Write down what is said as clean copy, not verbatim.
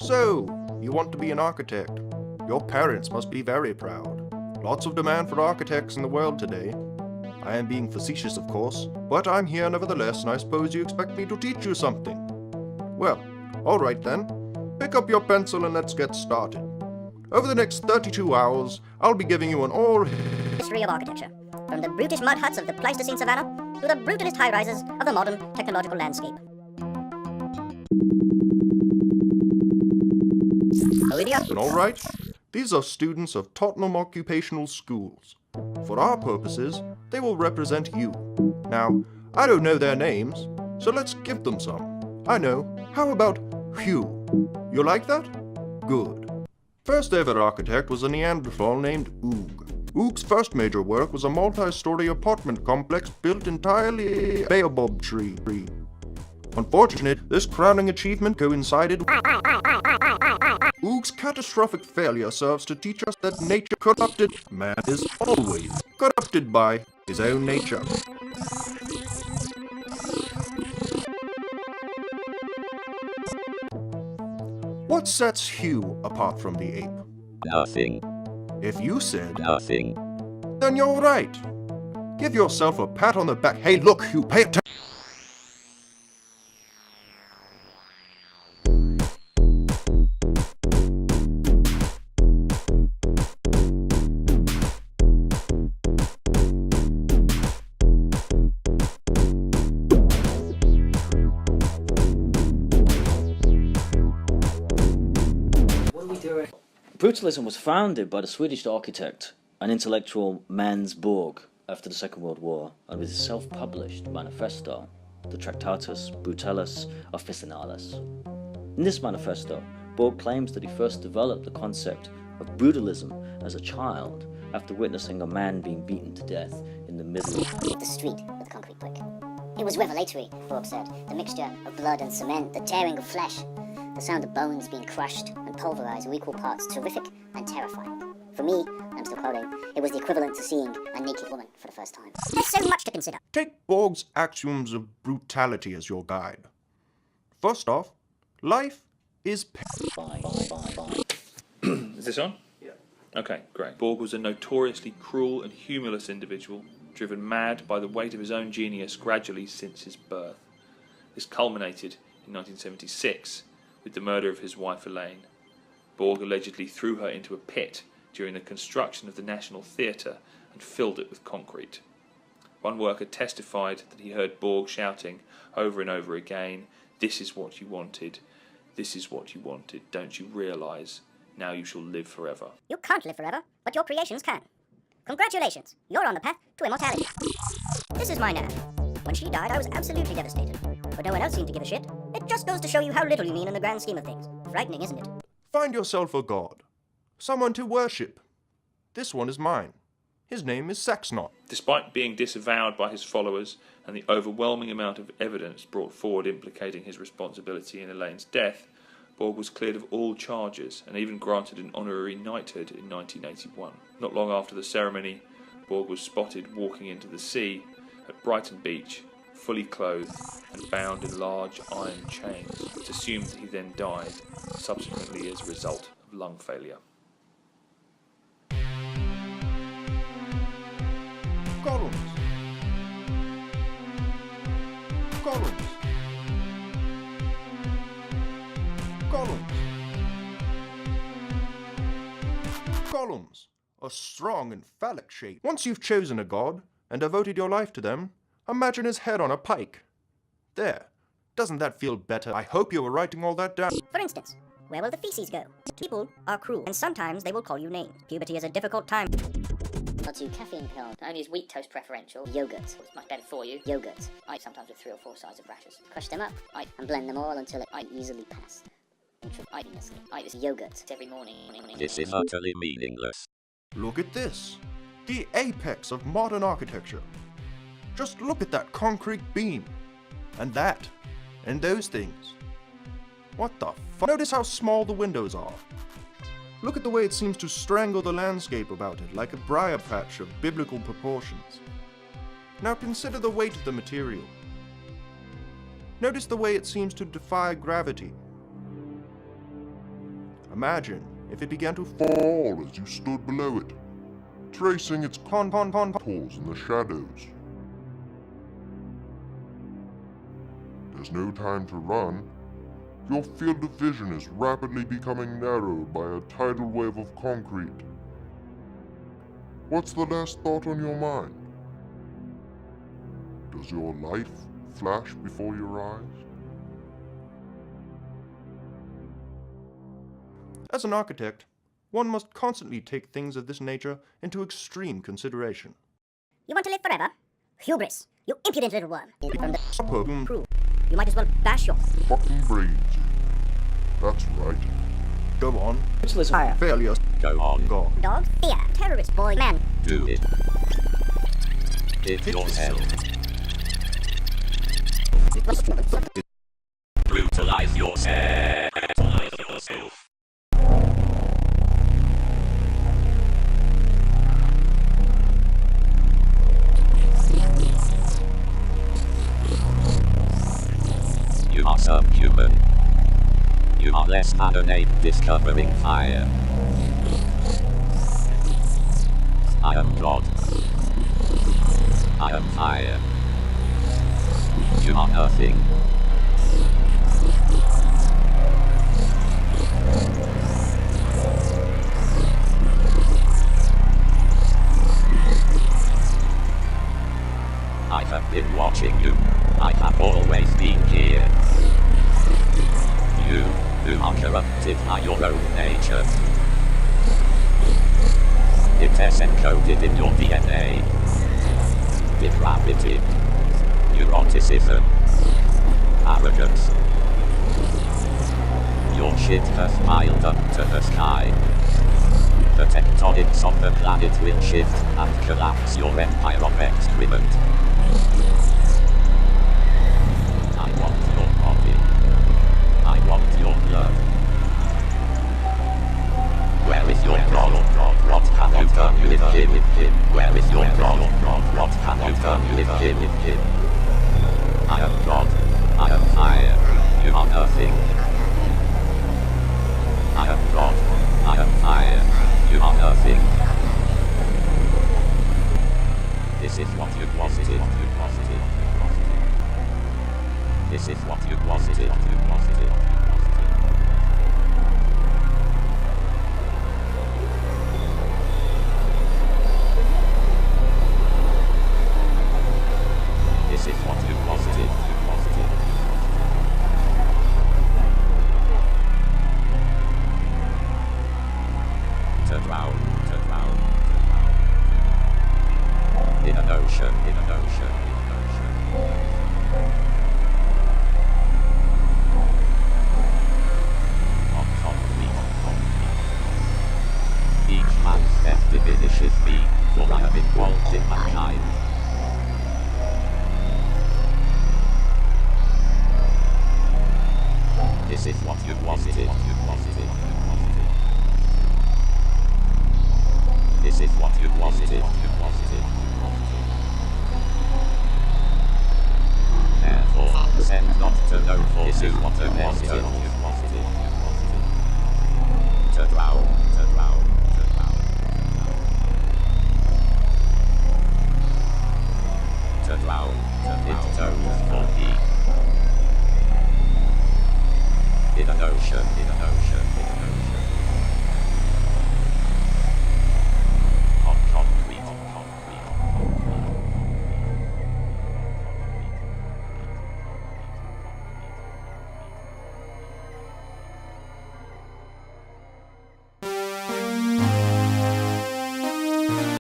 So, you want to be an architect? Your parents must be very proud. Lots of demand for architects in the world today. I am being facetious, of course, but I'm here nevertheless, and I suppose you expect me to teach you something. Well, alright then. Pick up your pencil and let's get started. Over the next 32 hours, I'll be giving you an all history of architecture, from the brutish mud huts of the Pleistocene savannah to the brutalist high-rises of the modern technological landscape. And alright, these are students of Tottenham Occupational Schools. For our purposes, they will represent you. Now, I don't know their names, so let's give them some. I know. How about Hugh? You like that? Good. First ever architect was a Neanderthal named Oog. Oog's first major work was a multi-story apartment complex built entirely baobab tree. Unfortunately, this crowning achievement coincided with Oog's catastrophic failure serves to teach us that nature corrupted. Man is always corrupted by his own nature. What sets Hugh apart from the ape? Nothing. If you said Nothing. then you're right. Give yourself a pat on the back. Hey, look, Hugh, pay attention. Brutalism was founded by the Swedish architect and intellectual Mans Borg after the Second World War, and with his self-published manifesto, the Tractatus Brutalis Officinalis. In this manifesto, Borg claims that he first developed the concept of brutalism as a child after witnessing a man being beaten to death in the middle of the street with a concrete brick. It was revelatory, Borg said. The mixture of blood and cement, the tearing of flesh, the sound of bones being crushed and pulverized were equal parts terrific and terrifying. For me, I'm still quoting, it was the equivalent to seeing a naked woman for the first time. There's so much to consider. Take Borg's axioms of brutality as your guide. First off, life is Is this on? Yeah. Okay, great. Borg was a notoriously cruel and humorless individual, driven mad by the weight of his own genius gradually since his birth. This culminated in 1976 with the murder of his wife Elaine. Borg allegedly threw her into a pit during the construction of the National Theatre and filled it with concrete. One worker testified that he heard Borg shouting over and over again, "This is what you wanted, this is what you wanted, don't you realise? Now you shall live forever." You can't live forever, but your creations can. Congratulations, you're on the path to immortality. This is my Nan. When she died, I was absolutely devastated, but no one else seemed to give a shit. It just goes to show you how little you mean in the grand scheme of things. Frightening, isn't it? Find yourself a god. Someone to worship. This one is mine. His name is Saxnot. Despite being disavowed by his followers and the overwhelming amount of evidence brought forward implicating his responsibility in Elaine's death, Borg was cleared of all charges and even granted an honorary knighthood in 1981. Not long after the ceremony, Borg was spotted walking into the sea at Brighton Beach, fully clothed and bound in large iron chains. It's assumed that he then died, subsequently as a result of lung failure. Columns. Columns. Columns. Columns. A strong and phallic shape. Once you've chosen a god and devoted your life to them, imagine his head on a pike. There. Doesn't that feel better? I hope you were writing all that down. For instance, where will the feces go? People are cruel, and sometimes they will call you names. Puberty is a difficult time. Not too caffeine pills. I only use wheat toast preferential. Yogurt. It's much better for you. Yogurt. I eat sometimes with 3 or 4 sides of rashers. Crush them up. And blend them all until it easily pass. Intravenously. I eat this yogurt every morning. This is utterly meaningless. Look at this. The apex of modern architecture. Just look at that concrete beam. And that. And those things. What the fuck? Notice how small the windows are. Look at the way it seems to strangle the landscape about it, like a briar patch of biblical proportions. Now consider the weight of the material. Notice the way it seems to defy gravity. Imagine if it began to fall as you stood below it, tracing its contours in the shadows. There's no time to run. Your field of vision is rapidly becoming narrowed by a tidal wave of concrete. What's the last thought on your mind? Does your life flash before your eyes? As an architect, one must constantly take things of this nature into extreme consideration. You want to live forever? Hubris, you impudent little worm. Cruel. You might as well bash your Fucking brains. That's right. Go on. Brutalism. fire. Failure. Go on. God. Dog, fear, terrorist, boy, man. Do it. Hit yourself. Brutalize yourself. Brutalize yourself. You are subhuman. You are less than an ape discovering fire. I am God. I am fire. You are nothing. I have been watching you. I have always been here. You, who are corrupted by your own nature. It is encoded in your DNA. Depravity, neuroticism, arrogance. Your shit has piled up to the sky. The tectonics of the planet will shift and collapse your empire of excrement. I want your body. I want your blood. Where is your God? What can you done with him? Where is your God? What can you done with him? I am God. I am fire. You are nothing. I am God. I am fire. You are nothing. This is what you wanted. This is what you wanted. This is what you wanted. To drown. In an ocean. On concrete. Each man's death diminishes me, for I am involved in mankind. This is what you wanted. This is what you wanted. Therefore, send not to know, for this is what you wanted. To drown. To drown, to hit toes for me. In an ocean.